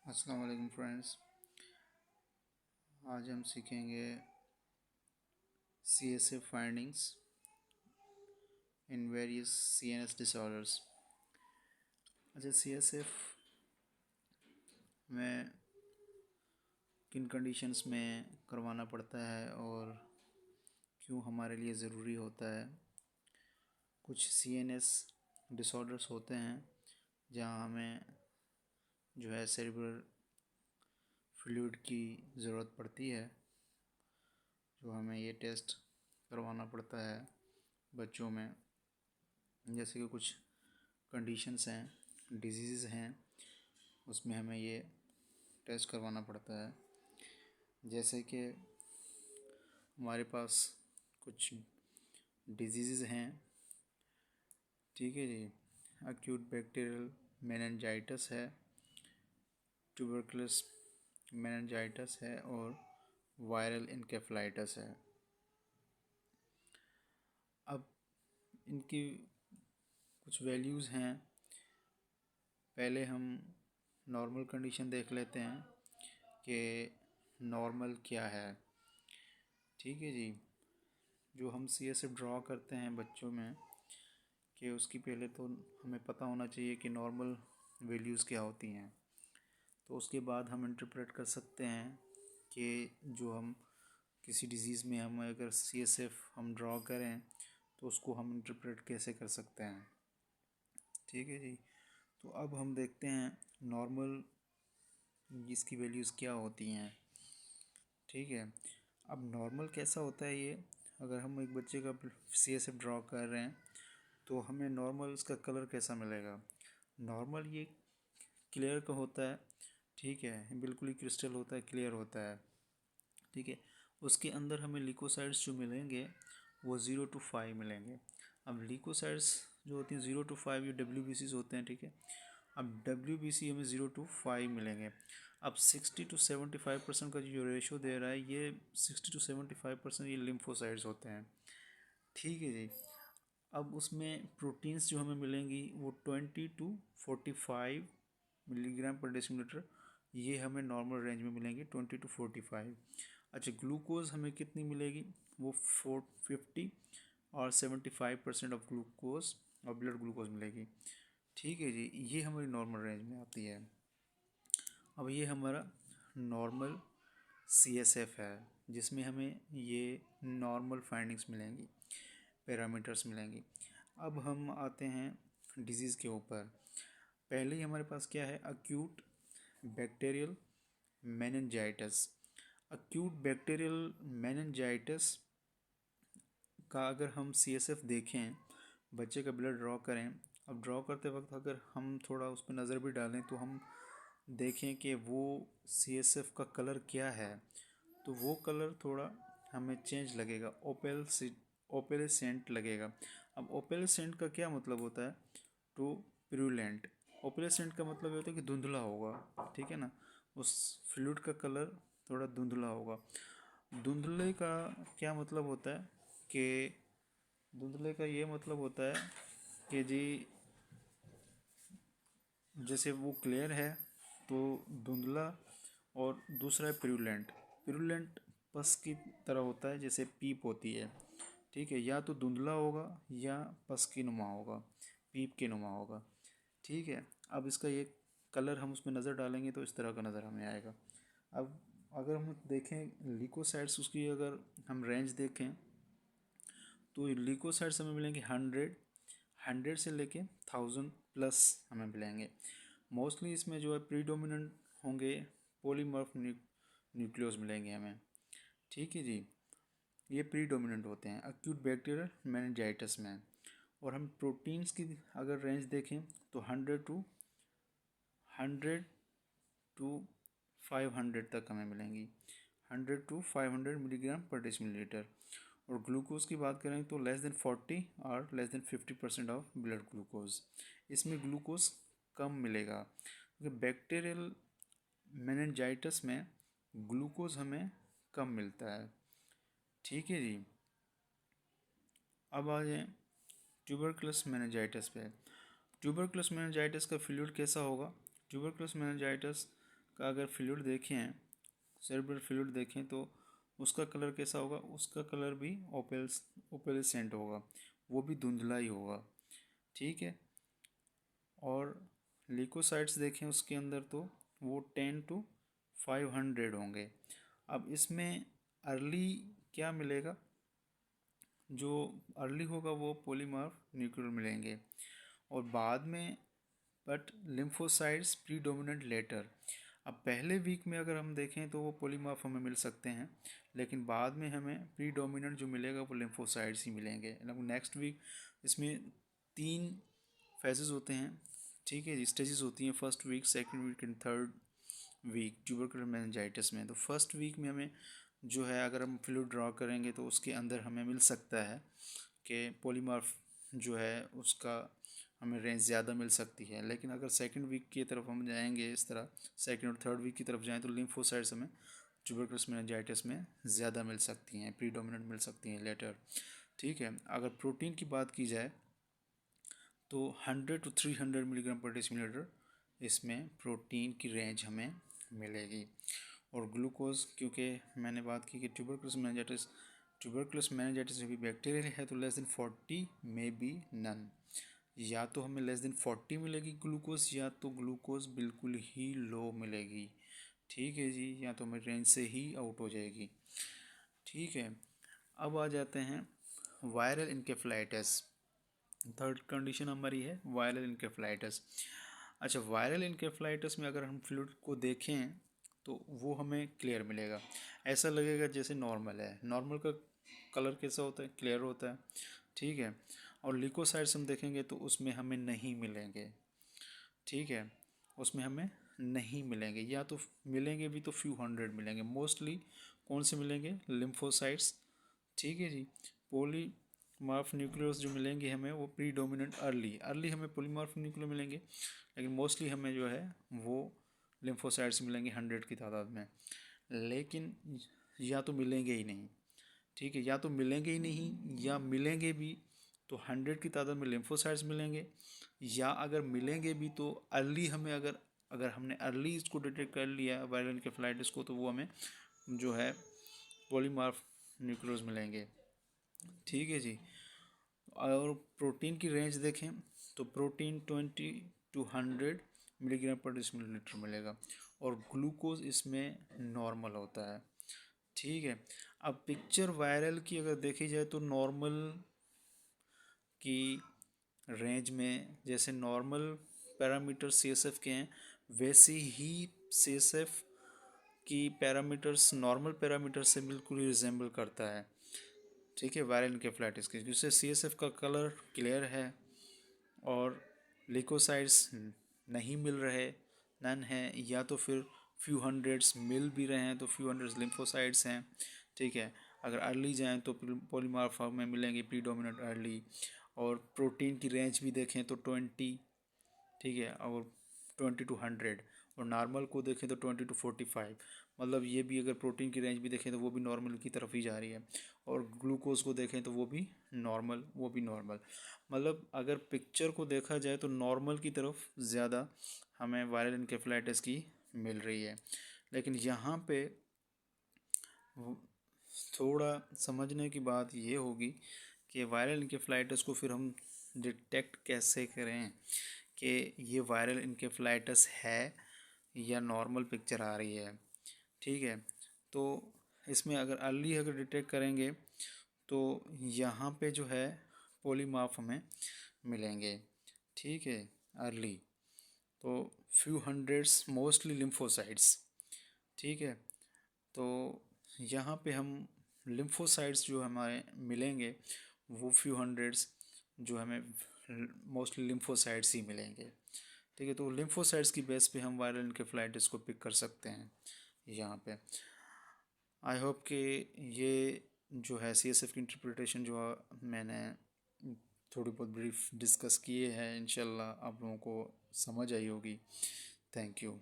अस्सलाम वालेकुम फ्रेंड्स। आज हम सीखेंगे CSF findings in various CNS disorders. अच्छा, CSF में किन कंडीशंस में करवाना पड़ता है और क्यों हमारे लिए ज़रूरी होता है। कुछ CNS डिसऑर्डर्स होते हैं जहाँ हमें जो है सेरिब्रल फ्लूइड की ज़रूरत पड़ती है, जो हमें ये टेस्ट करवाना पड़ता है बच्चों में। जैसे कि कुछ कंडीशंस हैं, डिजीज़ हैं, उसमें हमें ये टेस्ट करवाना पड़ता है। जैसे कि हमारे पास कुछ डिजीज़ हैं, ठीक है जी। एक्यूट बैक्टीरियल मेनिंजाइटिस है, ट्यूबरकुलस मेनिंजाइटिस है और वायरल इनकेफेलाइटिस है। अब इनकी कुछ वैल्यूज़ हैं। पहले हम नॉर्मल कंडीशन देख लेते हैं कि नॉर्मल क्या है। ठीक है जी। जो हम CSF ड्रॉ करते हैं बच्चों में, कि उसकी पहले तो हमें पता होना चाहिए कि नॉर्मल वैल्यूज़ क्या होती हैं। तो उसके बाद हम इंटरप्रेट कर सकते हैं कि जो हम किसी डिज़ीज़ में हम अगर CSF हम ड्रॉ करें तो उसको हम इंटरप्रेट कैसे कर सकते हैं। ठीक है जी। तो अब हम देखते हैं नॉर्मल इसकी वैल्यूज़ क्या होती हैं। ठीक है। अब नॉर्मल कैसा होता है ये, अगर हम एक बच्चे का CSF ड्रॉ कर रहे हैं तो हमें नॉर्मल इसका कलर कैसा मिलेगा। नॉर्मल ये क्लियर का होता है, ठीक है, बिल्कुल ही क्रिस्टल होता है, क्लियर होता है। ठीक है। उसके अंदर हमें लिकोसाइड्स जो मिलेंगे वो 0 to 5 मिलेंगे। अब लिकोसाइड्स जो होती हैं 0 to 5 ये WBCs होते हैं, ठीक है। अब WBC हमें 0 to 5 मिलेंगे। अब 60 to 75% का जो रेशो दे रहा है, ये 60 to 75% ये लिम्फोसाइड्स होते हैं। ठीक है जी। अब उसमें प्रोटीन्स जो हमें मिलेंगी वो 20 to 45 मिलीग्राम पर डेसीमीटर, ये हमें नॉर्मल रेंज में मिलेंगी 20 to 45। अच्छा, ग्लूकोज हमें कितनी मिलेगी, वो 450 और 75% ऑफ ग्लूकोज और ब्लड ग्लूकोज मिलेगी। ठीक है जी, ये हमारी नॉर्मल रेंज में आती है। अब ये हमारा नॉर्मल CSF है, जिसमें हमें ये नॉर्मल फाइंडिंग्स मिलेंगी, पैरामीटर्स मिलेंगी। अब हम आते हैं डिजीज़ के ऊपर। पहले ही हमारे पास क्या है, acute bacterial meningitis. Acute bacterial meningitis का अगर हम CSF देखें, बच्चे का ब्लड ड्रॉ करें, अब ड्रॉ करते वक्त अगर हम थोड़ा उस पर नज़र भी डालें तो हम देखें कि वो CSF का कलर क्या है, तो वो कलर थोड़ा हमें चेंज लगेगा, ओपेलेसेंट लगेगा। अब ओपेलेसेंट का क्या मतलब होता है, टू प्रूलेंट। ओपेलेसेंट का मतलब ये होता है कि धुंधला होगा, ठीक है ना, उस फ्लूइड का कलर थोड़ा धुंधला होगा। धुंधले का क्या मतलब होता है कि धुंधले का ये मतलब होता है कि जी जैसे वो क्लियर है तो धुंधला, और दूसरा है प्रूलेंट। प्रूलेंट पस की तरह होता है, जैसे पीप होती है, ठीक है, या तो धुंधला होगा या पस की नुमा होगा, पीप के नुमा होगा। ठीक है। अब इसका ये कलर हम उसमें नज़र डालेंगे तो इस तरह का नज़र हमें आएगा। अब अगर हम देखें लिकोसाइड्स, उसकी अगर हम रेंज देखें तो लिकोसाइड्स हमें मिलेंगे 100 से लेके 1000+ हमें मिलेंगे। मोस्टली इसमें जो है प्रीडोमिनेंट होंगे पॉलीमॉर्फ न्यूक्लियोस मिलेंगे हमें। ठीक है जी, ये प्रीडोमिनेंट होते हैं एक्यूट बैक्टीरियल मेनिंजाइटिस में। और हम प्रोटीन्स की अगर रेंज देखें तो 100 to तक हमें मिलेंगी, 100 to 500 मिलीग्राम पर डेसीमिलीटर। और ग्लूकोज की बात करें तो <40 और <50% ऑफ ब्लड ग्लूकोज। इसमें ग्लूकोज कम मिलेगा क्योंकि बैक्टीरियल मेनिंजाइटिस में ग्लूकोज हमें कम मिलता है। ठीक है जी। अब आ जाए ट्यूबरकुलस मेनिंजाइटिस पे। ट्यूबरकुलस मेनिंजाइटिस का फ्लूइड कैसा होगा, ट्यूबरकुलस मेनिंजाइटिस का अगर फ्लूइड देखें, सेरेब्रल फ्लूइड देखें तो उसका कलर कैसा होगा, उसका कलर भी ओपेलिसेंट होगा, वो भी धुंधला ही होगा। ठीक है। और ल्यूकोसाइट्स देखें उसके अंदर तो वो 10 to 500 होंगे। अब इसमें अर्ली क्या मिलेगा, जो अर्ली होगा वो पॉलीमॉर्फ न्यूक्लियर मिलेंगे, और बाद में बट लिम्फोसाइट्स प्रीडोमिनेंट लेटर। अब पहले वीक में अगर हम देखें तो वो पॉलीमॉर्फ हमें मिल सकते हैं, लेकिन बाद में हमें प्रीडोमिनेंट जो मिलेगा वो लिम्फोसाइट्स ही मिलेंगे। नेक्स्ट वीक इसमें 3 फेजेस होते हैं, ठीक है, स्टेजेस होती हैं, first week, second week and third week tubercular meningitis में। तो फर्स्ट वीक में हमें जो है, अगर हम फ्लूइड ड्रॉ करेंगे तो उसके अंदर हमें मिल सकता है कि पॉलीमॉर्फ जो है उसका हमें रेंज ज़्यादा मिल सकती है। लेकिन अगर सेकंड वीक की तरफ हम जाएंगे, इस तरह सेकंड और थर्ड वीक की तरफ जाएं, तो लिम्फोसाइट्स हमें ट्यूबरकुलस मेनिंजाइटिस में ज़्यादा मिल सकती हैं, प्रीडोमिनेंट मिल सकती हैं लेटर। ठीक है। अगर प्रोटीन की बात की जाए तो 100 to 300 मिलीग्राम पर डेसीमिलीटर इसमें प्रोटीन की रेंज हमें मिलेगी। और ग्लूकोज, क्योंकि मैंने बात की कि ट्यूबरकुलस मेनिंजाइटिस भी बैक्टीरियल है, तो less than 40 may be none. या तो हमें लेस देन 40 मिलेगी ग्लूकोज, या तो ग्लूकोज बिल्कुल ही लो मिलेगी। ठीक है जी, या तो हमें रेंज से ही आउट हो जाएगी। ठीक है। अब आ जाते हैं वायरल इनकेफ्लाइटिस। थर्ड कंडीशन हमारी है वायरल इनकेफ्लाइटिस। अच्छा, वायरल इनकेफ्लाइटिस में अगर हम फ्लूइड को देखें तो वो हमें क्लियर मिलेगा, ऐसा लगेगा जैसे नॉर्मल है। नॉर्मल का कलर कैसा होता है, क्लियर होता है। ठीक है। और ल्यूकोसाइट्स हम देखेंगे तो उसमें हमें नहीं मिलेंगे। ठीक है, उसमें हमें नहीं मिलेंगे, या तो मिलेंगे भी तो फ्यू हंड्रेड मिलेंगे। मोस्टली कौन से मिलेंगे, लिम्फोसाइट्स। ठीक है जी। पॉलीमॉर्फ न्यूक्लियस जो मिलेंगे हमें वो प्रीडोमिनेंट अर्ली हमें पॉलीमॉर्फ न्यूक्लियर मिलेंगे, लेकिन मोस्टली हमें जो है वो लिम्फोसाइट्स मिलेंगे 100 की तादाद में। लेकिन या तो मिलेंगे ही नहीं। ठीक है, या तो मिलेंगे ही नहीं, या मिलेंगे भी तो 100 की तादाद में लिम्फोसाइट्स मिलेंगे, या अगर मिलेंगे भी तो अर्ली हमें अगर हमने अर्ली इसको डिटेक्ट कर लिया वायरल इनकेफ्लाइटिस को, तो वो हमें जो है पॉलीमॉर्फ न्यूक्लियस मिलेंगे। ठीक है जी। और प्रोटीन की रेंज देखें तो प्रोटीन 20 to 100 मिलीग्राम पर डेसीमिलीटर मिलेगा, और ग्लूकोज इसमें नॉर्मल होता है। ठीक है। अब पिक्चर वायरल की अगर देखी जाए तो नॉर्मल की रेंज में जैसे नॉर्मल पैरामीटर सीएसएफ के हैं, वैसे ही सीएसएफ की पैरामीटर्स नॉर्मल पैरामीटर से बिल्कुल ही रिजेंबल करता है। ठीक है, वायरल इनकेफ्लाइटिस की, जिससे सीएसएफ का कलर क्लियर है और ल्यूकोसाइट्स नहीं मिल रहे, नन है, या तो फिर फ्यू हंड्रेड्स मिल भी रहे हैं तो फ्यू हंड्रेड्स लिम्फोसाइट्स हैं। ठीक है। अगर अर्ली जाएं तो पॉलीमॉर्फ में मिलेंगे प्रीडोमिनेंट अर्ली। और प्रोटीन की रेंज भी देखें तो 20, ठीक है, और 20 to 100। और नॉर्मल को देखें तो 20 to 45। मतलब ये भी अगर प्रोटीन की रेंज भी देखें तो वो भी नॉर्मल की तरफ ही जा रही है। और ग्लूकोज को देखें तो वो भी नॉर्मल। मतलब अगर पिक्चर को देखा जाए तो नॉर्मल की तरफ ज़्यादा हमें वायरल इनकेफ्लाइटिस की मिल रही है। लेकिन यहाँ पे थोड़ा समझने की बात ये होगी कि वायरल इनकेफ्लाइटिस को फिर हम डिटेक्ट कैसे करें कि ये वायरल इनकेफ्लाइटिस है या नॉर्मल पिक्चर आ रही है। ठीक है। तो इसमें अगर डिटेक्ट करेंगे तो यहाँ पे जो है पॉलीमॉर्फ हमें मिलेंगे। ठीक है, अर्ली तो फ्यू हंड्रेड्स मोस्टली लिम्फोसाइट्स। ठीक है। तो यहाँ पे हम लिम्फोसाइट्स जो हमारे मिलेंगे वो फ्यू हंड्रेड्स जो हमें मोस्टली लिम्फोसाइट्स ही मिलेंगे। ठीक है। तो लिम्फोसाइट्स की बेस पे हम वायरल इनकेफ्लाइटिस को पिक कर सकते हैं यहाँ पे। आई होप कि ये जो है सीएसएफ की इंटरप्रिटेशन जो मैंने थोड़ी बहुत ब्रीफ डिस्कस किए हैं, इंशाल्लाह आप लोगों को समझ आई होगी। Thank you.